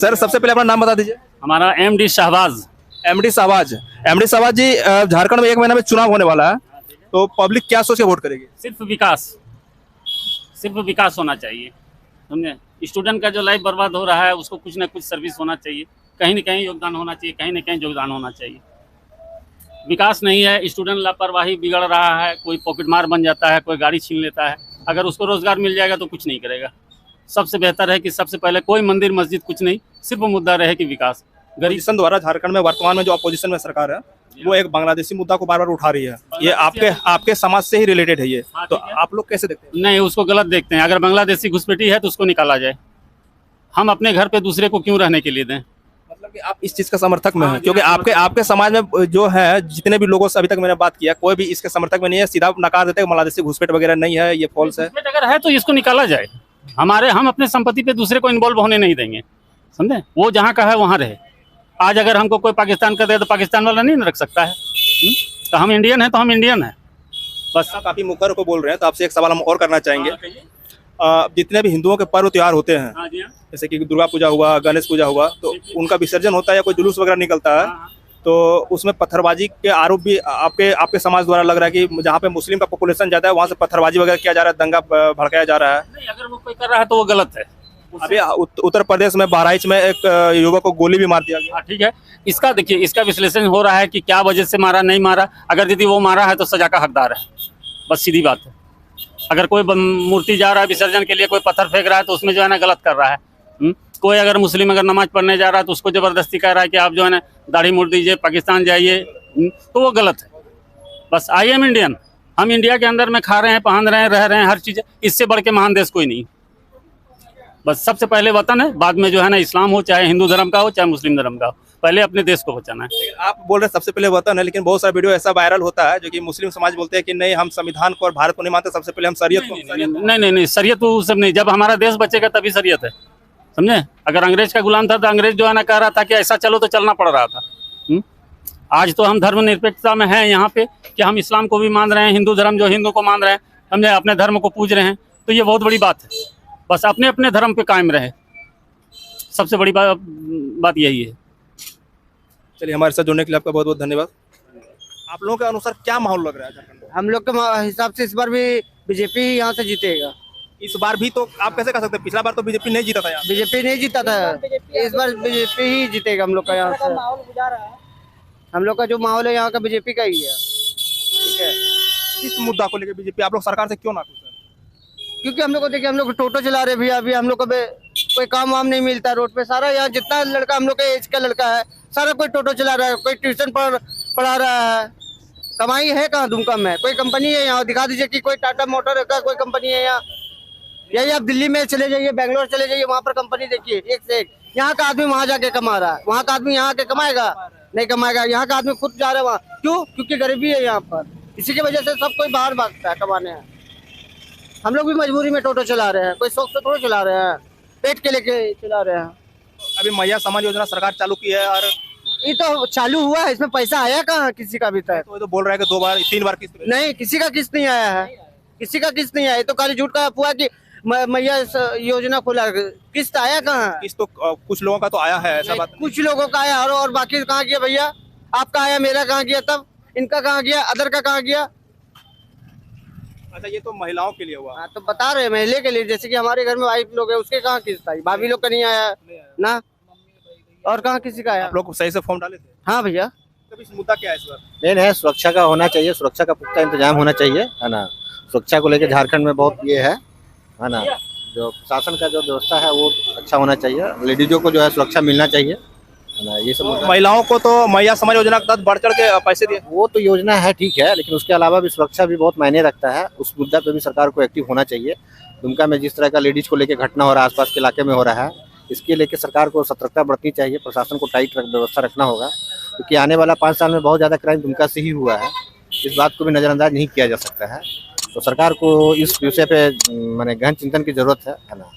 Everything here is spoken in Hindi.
सर सबसे पहले अपना नाम बता दीजिए। हमारा MD Shahbaz. MD Shahbaz. MD Shahbaz ji, Jharkhand में 1 महीना में चुनाव होने वाला है, तो पब्लिक क्या सोच के वोट करेगी? सिर्फ विकास होना चाहिए, समझे। स्टूडेंट का जो लाइफ बर्बाद हो रहा है उसको कुछ ना कुछ सर्विस होना चाहिए, कहीं न कहीं योगदान होना चाहिए, कहीं न कहीं योगदान होना चाहिए। विकास नहीं है, स्टूडेंट लापरवाही बिगड़ रहा है, कोई पॉकेटमार बन जाता है, कोई गाड़ी छीन लेता है। अगर उसको रोजगार मिल जाएगा तो कुछ नहीं करेगा। सबसे बेहतर है कि सबसे पहले कोई मंदिर मस्जिद कुछ नहीं, सिर्फ मुद्दा रहे कि विकास। अपोजिशन द्वारा झारखंड में वर्तमान में जो अपोजिशन में सरकार है वो एक बांग्लादेशी मुद्दा को बार बार उठा रही है, ये आपके समाज से ही रिलेटेड है ये, तो आप लोग कैसे देखते हैं? नहीं, उसको गलत देखते हैं। अगर बांग्लादेशी घुसपैठी है तो उसको निकाला जाए। हम अपने घर पे दूसरे को क्यों रहने के लिए दें? मतलब कि आप इस चीज का समर्थक में हैं, क्योंकि आपके समाज में जो है जितने भी लोगों से अभी तक मैंने बात किया, कोई भी इसके समर्थक में नहीं है, सीधा नकार देते हैं बांग्लादेशी घुसपैठ वगैरह नहीं है, ये फॉल्स है। अगर है तो इसको निकाला जाए। हम अपने संपत्ति पे दूसरे को इन्वॉल्व होने नहीं देंगे, समझे। वो जहाँ का है वहाँ रहे। आज अगर हमको कोई पाकिस्तान का दे तो पाकिस्तान वाला नहीं रख सकता है। तो हम इंडियन है तो हम इंडियन है, बस। आप काफी मुखर को बोल रहे हैं, तो आपसे एक सवाल हम और करना चाहेंगे। जितने भी हिंदुओं के पर्व त्योहार होते हैं, जैसे कि दुर्गा पूजा हुआ, गणेश पूजा हुआ, तो उनका विसर्जन होता है या कोई जुलूस वगैरह निकलता है, तो उसमें पत्थरबाजी के आरोप भी आपके समाज द्वारा लग रहा है कि जहाँ पे मुस्लिम का पॉपुलेशन ज्यादा है वहाँ से पत्थरबाजी वगैरह किया जा रहा है, दंगा भड़काया जा रहा है। नहीं, अगर वो कोई कर रहा है तो वो गलत है। अभी उत्तर प्रदेश में बहराइच में एक युवक को गोली भी मार दिया गया। ठीक है, इसका देखिए, इसका विश्लेषण हो रहा है कि क्या वजह से मारा, नहीं मारा। अगर यदि वो मारा है तो सजा का हकदार है, बस सीधी बात है। अगर कोई मूर्ति जा रहा है विसर्जन के लिए, कोई पत्थर फेंक रहा है तो उसमें जो है ना गलत कर रहा है। कोई अगर मुस्लिम अगर नमाज पढ़ने जा रहा है तो उसको जबरदस्ती कह रहा है कि आप जो है ना दाढ़ी मूड़ दीजिए, पाकिस्तान जाइए, तो वो गलत है। बस आई एम इंडियन, हम इंडिया के अंदर में खा रहे हैं, पहन रहे हैं, रह रहे हैं, हर चीज़। इससे बढ़ के महान देश कोई नहीं। बस सबसे पहले वतन है, बाद में जो है ना इस्लाम हो, चाहे हिंदू धर्म का हो, चाहे मुस्लिम धर्म का हो, पहले अपने देश को बचाना है। आप बोल रहे हैं सबसे पहले वतन है, लेकिन बहुत सारा वीडियो ऐसा वायरल होता है जो कि मुस्लिम समाज बोलते हैं कि नहीं, हम संविधान को और भारत को नहीं मानते, सबसे पहले हम शरीयत को। नहीं, शरीयत तो सब नहीं। जब हमारा देश बचेगा तभी शरीयत है, समझे। अगर अंग्रेज का गुलाम था तो अंग्रेज जो है ना कह रहा था कि ऐसा चलो तो चलना पड़ रहा था। आज तो हम धर्मनिरपेक्षता में हैं यहाँ पे कि हम इस्लाम को भी मान रहे हैं, हिंदू धर्म जो हिंदू को मान रहे हैं, समझे, अपने धर्म को पूज रहे हैं, तो ये बहुत बड़ी बात है। बस अपने अपने धर्म पे कायम रहे, सबसे बड़ी बात यही है। चलिए, हमारे साथ जुड़ने के लिए आपका बहुत बहुत धन्यवाद। आप लोगों के अनुसार क्या माहौल लग रहा है झारखंड में? हम लोग के हिसाब से इस बार भी बीजेपी ही यहाँ से जीतेगा। इस बार भी तो आप कैसे कह सकते हैं? पिछला बार तो बीजेपी नहीं जीता था यहाँ। बीजेपी नहीं जीता था, इस बार बीजेपी ही जीतेगा। हम लोग का यहाँ से हम लोग का जो माहौल है यहाँ का बीजेपी का ही है। ठीक है, इस मुद्दा को लेकर बीजेपी आप लोग सरकार से क्यों ना खुश है? क्योंकि हम लोग को देखिए, हम लोग टोटो चला रहे भैया, अभी हम लोग को कोई काम वाम नहीं मिलता रोड पे। सारा यहाँ जितना लड़का हम लोग के एज का लड़का है, सारा कोई टोटो चला रहा है, कोई ट्यूशन पढ़ा रहा है। कमाई है कहाँ दुमका में? कोई कंपनी है यहाँ? दिखा दीजिए कि कोई टाटा मोटर का कोई कंपनी है यहाँ। यही आप दिल्ली में चले जाइए, बेंगलोर चले जाइए, वहाँ पर कंपनी देखिए एक से एक। यहाँ का आदमी वहाँ जाके कमा रहा है, वहाँ का आदमी यहाँ के कमाएगा? नहीं कमाएगा। यहाँ का आदमी खुद जा रहा है वहाँ, क्यों? क्योंकि गरीबी है यहाँ पर, इसी की वजह से सब कोई बाहर भागता है कमाने। हम लोग भी मजबूरी में टोटो चला रहे हैं, कोई शौक से थोड़ा चला रहे हैं, पेट के लेके चला रहे हैं। अभी मैया समाज योजना सरकार चालू की है, और ये तो चालू हुआ है, इसमें पैसा आया कहाँ किसी का अभी तक? तो बोल रहा है कि 2 बार 3 बार किस्त नहीं, किसी का किस्त नहीं आया है, किसी का किस्त नहीं आया। तो खाली झूठ का अफवाह कि मैया योजना खुला, किस्त आया कहाँ? किस्त तो कुछ लोगों का तो आया है, ऐसा बात? कुछ लोगों का आया, और बाकी कहाँ गया भैया? आपका आया, मेरा कहाँ गया? तब इनका कहाँ गया? अदर का कहाँ गया? अच्छा, ये तो महिलाओं के लिए हुआ। हाँ, तो बता रहे हैं महिला के लिए, जैसे कि हमारे घर में वाइफ लोग है, उसके कहाँ किस्त आई? भाभी लोग का नहीं आया ना, और कहाँ किसी का आया? आप लोग सही से फॉर्म डाले थे? हाँ भैया। तो इस मुद्दा क्या है इस बार? मेन है सुरक्षा का होना चाहिए, सुरक्षा का पुख्ता इंतजाम होना चाहिए, है ना। सुरक्षा को लेकर झारखंड में बहुत ये है ना। जो प्रशासन का जो व्यवस्था है वो अच्छा होना चाहिए, लेडीजों को जो है सुरक्षा मिलना चाहिए, है ना। ये सब महिलाओं को तो मैया समाज योजना के तहत बढ़ चढ़ के पैसे दिए। वो तो योजना है, ठीक है, लेकिन उसके अलावा भी सुरक्षा भी बहुत मायने रखता है। उस मुद्दा पे भी सरकार को एक्टिव होना चाहिए। दुमका में जिस तरह का लेडीज को लेकर घटना हो रहा है, आसपास के इलाके में हो रहा है, इसके लेके सरकार को सतर्कता बरतनी चाहिए, प्रशासन को टाइट व्यवस्था रखना होगा, क्योंकि आने वाला 5 साल में बहुत ज़्यादा क्राइम दुमका से ही हुआ है। इस बात को भी नज़रअंदाज नहीं किया जा सकता है। तो सरकार को इस विषय पे माने गहन चिंतन की जरूरत है ना।